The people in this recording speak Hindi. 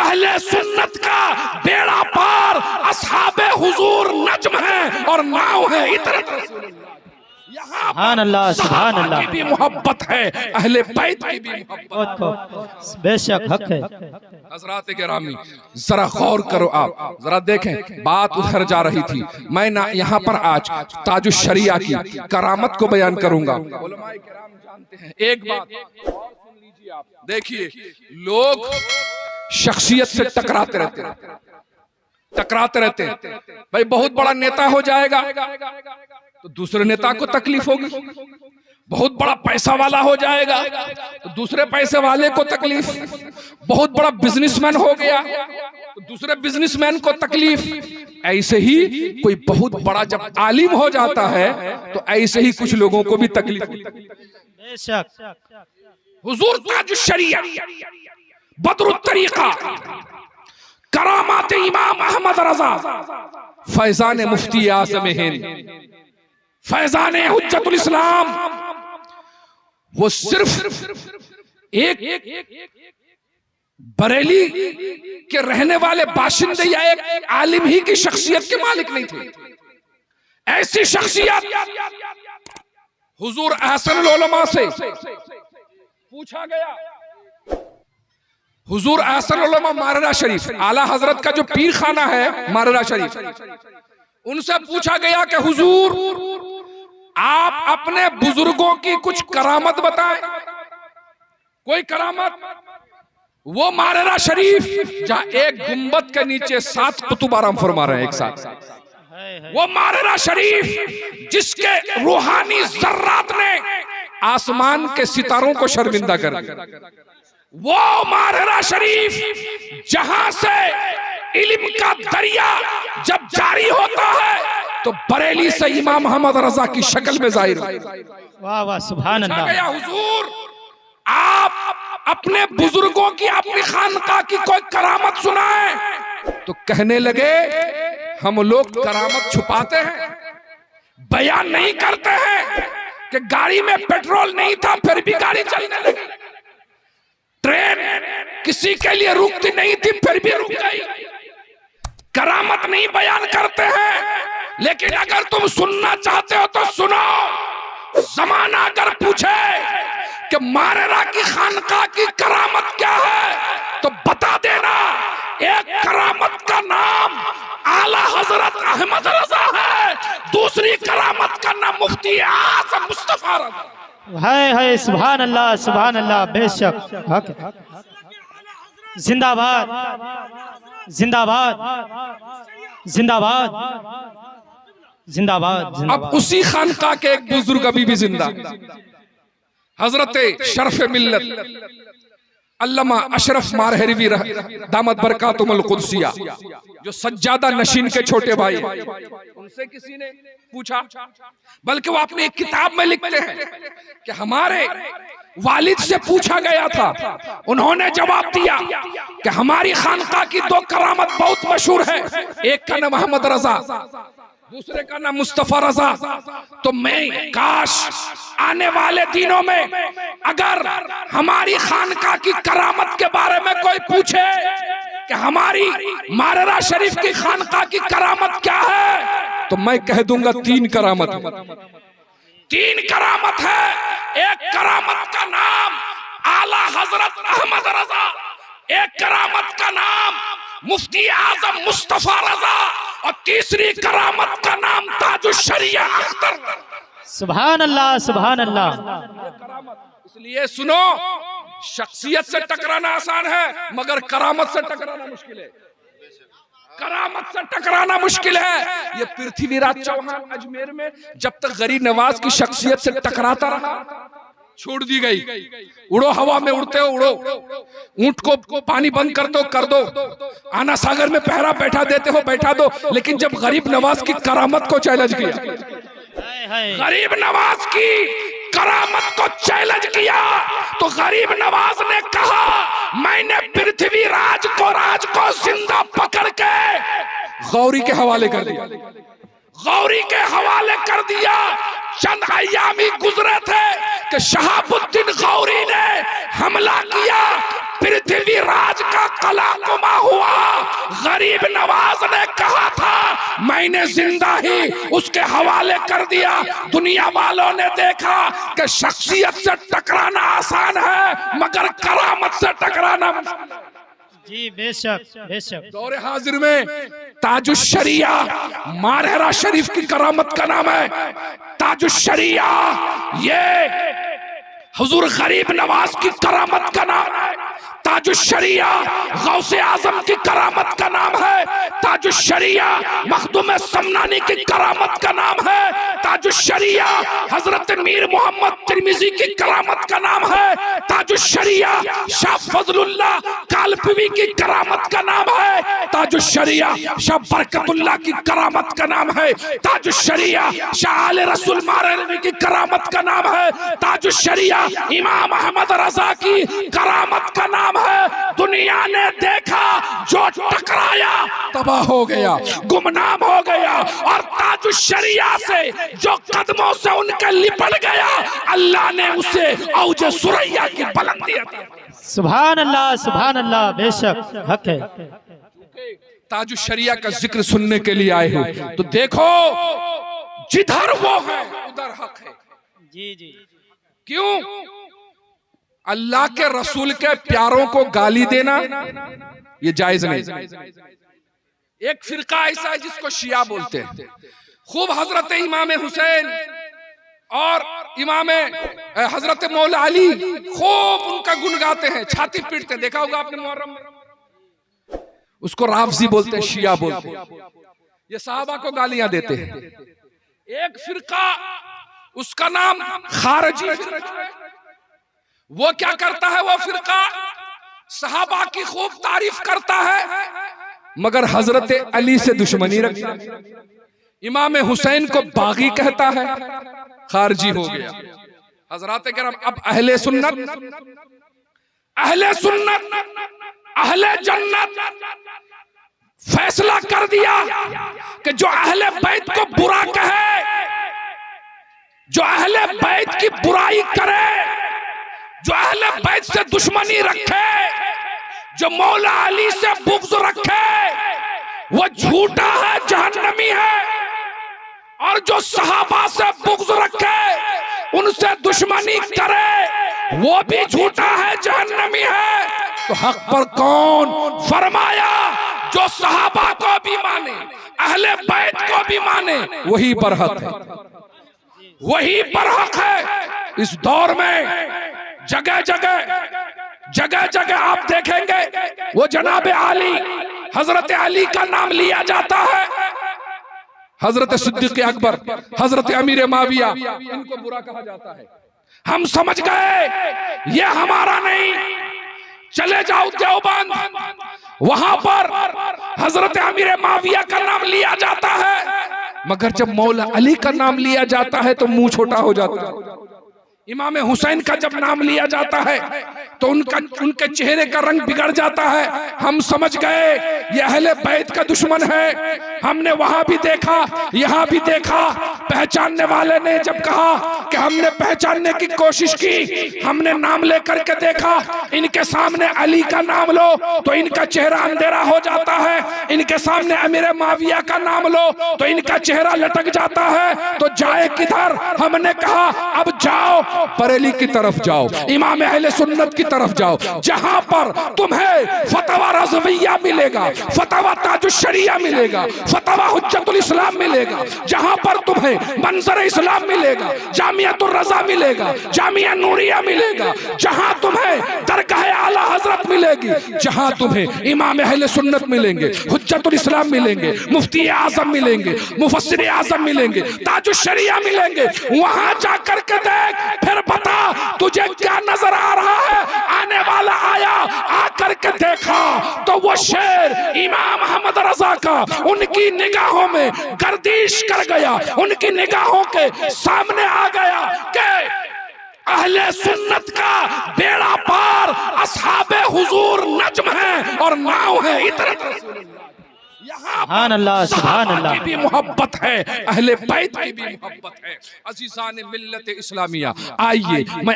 अहले सुन्नत का बेड़ा पार अस्हाबे हुजूर नज्म है और नाव है इतरत रसूलुल्लाह। सुभान अल्लाह, सुभान अल्लाह की भी मोहब्बत है, अहले बैत की भी मोहब्बत है, बेशक हक है। हज़रात गिरामी जरा गौर करो, आप जरा देखें, बात उधर जा रही थी। मैं ना यहाँ पर आज ताजुश शरिया की करामत को बयान करूंगा। उलमाए किराम जानते हैं एक बात और सुन लीजिए आप, देखिए लोग शख्सियत से टकराते रहते हैं। भाई बहुत बड़ा नेता हो जाएगा तो दूसरे नेता को तकलीफ होगी, बहुत बड़ा पैसा वाला हो जाएगा तो दूसरे पैसे वाले को तकलीफ, बहुत बड़ा बिजनेसमैन हो गया तो दूसरे बिजनेसमैन को तकलीफ। ऐसे ही कोई बहुत बड़ा जब आलिम हो जाता है तो ऐसे ही कुछ लोगों को भी तकलीफ। हुजूर ताजुश शरिया, बदरुत तरीका, करामात इमाम अहमद रजा, फैजान मुफ्ती आज़म हिंद, फैजान हुज्जतुल इस्लाम, वो सिर्फ एक बरेली के रहने वाले बाशिंदे या एक आलिम ही की शख्सियत के मालिक नहीं थे। ऐसी शख्सियत हुजूर अहसनुल उलमा से पूछा गया, हुजूर अहसनुल उलमा माररा शरीफ, आला हजरत का जो पीर खाना है माररा शरीफ, उनसे पूछा गया कि हुजूर आप अपने बुजुर्गों की कुछ करामत बताएं, कोई करामत। वो माररा शरीफ जहां एक गुंबद के नीचे 7 कुतुब आराम फरमा रहे हैं एक साथ, वो माररा शरीफ जिसके रूहानी जर्रात ने आसमान के सितारों को शर्मिंदा कर दिया, वो माररा शरीफ जहां से इल्म का दरिया जब जारी होता है तो बरेली से इमाम मोहम्मद रजा की शक्ल में जाहिर। वाह वाह, सुभान अल्लाह। हुजूर आप अपने बुजुर्गों की, अपनी खानका की कोई करामत सुनाएं। तो कहने लगे हम लोग करामत छुपाते हैं, बयान नहीं करते हैं कि गाड़ी में पेट्रोल नहीं था फिर भी गाड़ी चलने लगी, ट्रेन किसी के लिए रुकती नहीं थी फिर भी रुक गई। करामत नहीं बयान करते हैं, लेकिन अगर तुम सुनना चाहते हो तो सुनो। जमाना अगर पूछे कि माररा की खानका की करामत क्या है तो बता देना। एक करामत का नाम आला हजरत अहमद रजा है, दूसरी करामत का नाम मुफ्ती आज़म मुस्तफा रजा है। सुभान अल्लाह, सुभान अल्लाह, बेशक हक। जिंदाबाद जिंदाबाद जिंदाबाद जिंदाबाद। अब उसी खानका के एक बुजुर्ग अभी भी जिंदा, हजरत शरफ मिल्लत अल्लामा अशरफ मारहरवी दामत बरकातुहुल कुद्सिया, जो सज्जादा नशीन के छोटे भाई, उनसे किसी ने पूछा, बल्कि वो अपनी एक किताब में लिखते हैं कि हमारे वालिद से पूछा गया था, उन्होंने जवाब दिया कि हमारी खानका की 2 करामत बहुत मशहूर है, एक का नाम अहमद रजा, दूसरे का नाम मुस्तफा रजा। तो मैं काश आने वाले दिनों में अगर हमारी खानका की करामत के बारे में कोई पूछे कि हमारी माररा शरीफ की खानका की करामत क्या है, तो मैं कह दूंगा 3 करामत है। 3 करामत है। एक करामत का नाम आला हजरत अहमद रजा, एक करामत का नाम मुफ्ती आज़म मुस्तफा रजा और तीसरी करामत का नाम ताजुश शरिया अख्तर। सुभान अल्लाह, सुभान अल्लाह। इसलिए सुनो, शख्सियत से टकराना आसान है मगर करामत से टकराना मुश्किल है। करामत से टकराना मुश्किल है। ये पृथ्वीराज चौहान अजमेर में जब तक गरीब नवाज की शख्सियत से टकराता रहा, छोड़ दी गई। उड़ो, हवा में उड़ते हो उड़ो, ऊंट को पानी बंद कर दो कर दो, आना सागर में पहरा बैठा देते हो बैठा दो। लेकिन जब गरीब नवाज की करामत को चैलेंज किया, गरीब नवाज की करामत को चैलेंज किया, तो गरीब नवाज ने कहा मैंने पृथ्वीराज को राज को जिंदा पकड़ के गौरी के हवाले कर दिया, गौरी के हवाले कर दिया। चंद अय्याम ही गुजरे थे कि शहाबुद्दीन गौरी ने हमला किया, पृथ्वीराज का कला कुमा हुआ। गरीब नवाज ने कहा था मैंने जिंदा ही उसके हवाले कर दिया। दुनिया वालों ने देखा कि शख्सियत से टकराना आसान है मगर करामत से टकराना जी बेशक बेशक। दौरे हाजिर में ताजुश्शरिया मारहरा शरीफ की करामत का नाम है। ताजुश्शरिया ये हुजूर गरीब नवाज की करामत का नाम है। ताजुश्शरिया गौसे आजम की करामत का नाम है। ताजुश्शरिया मखदूम समनानी की करामत का नाम है। ताजुश्शरिया हजरत मीर मोहम्मद तिरमिजी की करामत का नाम है। ताजुश्शरिया शाह फजलुल्लाह कालपवी की करामत का नाम है। ताजुश्शरिया शाह बरकतुल्लाह की करामत का नाम है। ताजुश्शरिया शाह आले रसूल मारहरवी की करामत का नाम है। ताजुश्शरिया इमाम अहमद रजा की करामत का नाम है। दुनिया ने देखा जो टकराया तबाह हो गया, गुमनाम हो गया। और ताजुश्शरिया से जो कदमों से उनके लिपट गया अल्लाह ने उसे औजे सुरैया की बुलंदी अता की। सुभान अल्लाह बेशक हक है। ताजुश्शरिया का जिक्र सुनने के लिए आए हो तो देखो जिधर वो है उधर हक है। जी जी। क्यों? अल्लाह के रसूल के प्यारों को गाली देना ये जायज नहीं। एक फिरका ऐसा है जिसको शिया बोलते हैं। खूब हजरत इमाम हुसैन और इमाम हजरत मौला अली खूब उनका गुण गाते हैं, छाती पीटते हैं। देखा होगा आपने मुहर्रम में। उसको राफजी बोलते हैं, शिया बोलते हैं। ये साहबा को गालियां देते हैं। एक फिरका उसका नाम खारजी, वो क्या करता है? वो फिरका सहाबा की खूब तारीफ करता है मगर हजरत अली से दुश्मनी रखता है। इमाम हुसैन को बागी कहता है, खारजी हो गया। हजरात करम अब अहले सुन्नत अहले जन्नत फैसला कर दिया कि जो अहले बैत को बुरा कहे, जो अहले बैत की बुराई करे, जो अहले बैत से दुश्मनी रखे, जो मौला अली से बुग़्ज़ रखे, वो झूठा है, जहन्नमी है। और जो सहाबा से बुग़्ज़ रखे, उनसे दुश्मनी करे, वो भी झूठा है, जहन्नमी है। तो हक पर कौन? फरमाया जो सहाबा को भी माने, अहले बैत को भी माने, वही बरहक है, वही बरहक है। इस दौर में जगह जगह आप देखेंगे वो जनाब आली, हजरत अली का नाम लिया जाता है। हजरत सिद्दीक़ अकबर, हजरत अमीर माविया, इनको बुरा कहा जाता है। हम समझ गए ये हमारा नहीं। चले जाओ देवबंद, वहां पर हजरत अमीर माविया का नाम लिया जाता है मगर जब मौला अली का नाम लिया जाता है तो मुंह छोटा हो जाता है। इमाम हुसैन का जब नाम लिया जाता है तो उनके चेहरे का रंग बिगड़ जाता है। हम समझ गए ये अहले बैत का दुश्मन है। हमने वहां भी देखा, यहां भी देखा। पहचानने वाले ने जब कहा कि हमने पहचानने की कोशिश की, हमने नाम लेकर के देखा, इनके सामने अली का नाम लो तो इनका चेहरा अंधेरा हो जाता है, इनके सामने अमीर माविया का नाम लो तो इनका चेहरा लटक जाता है। तो जाए किधर? हमने कहा अब जाओ बरेली की तरफ जाओ, इमाम अहले सुन्नत की तरफ जाओ, जहां पर तुम्हें फतवा रज़विया मिलेगा, फतवा ताजुश्शरिया मिलेगा, फतवा हुज्जतुल इस्लाम मिलेगा, जहां पर तुम्हें मंजर इस्लाम मिलेगा, जामियातुर रज़ा मिलेगा, जामिया नूरिया मिलेगा, जहां तुम्हें दरगाह आला हजरत मिलेगी, जहां तुम्हें इमाम अहले सुन्नत मिलेंगे, हुज्जतुल इस्लाम मिलेंगे, मुफ्ती आजम मिलेंगे, मुफस्सिर आजम मिलेंगे, ताजुश्शरिया मिलेंगे। वहां जाकर के देख, फिर बता तुझे क्या नजर आ रहा है। आने वाला आया, आकर के देखा तो वो शेर इमाम अहमद रजा का उनकी निगाहों में गर्दिश कर गया, उनकी निगाहों के सामने आ गया कि अहले सुन्नत का बेड़ा पार अस्हाबे हुजूर नज्म है और नाव है इतरत। सुभान अल्लाह की भी मोहब्बत है, अहले बैत की भी मोहब्बत है। अज़ीज़ान मिल्लत इस्लामिया, आइए मैं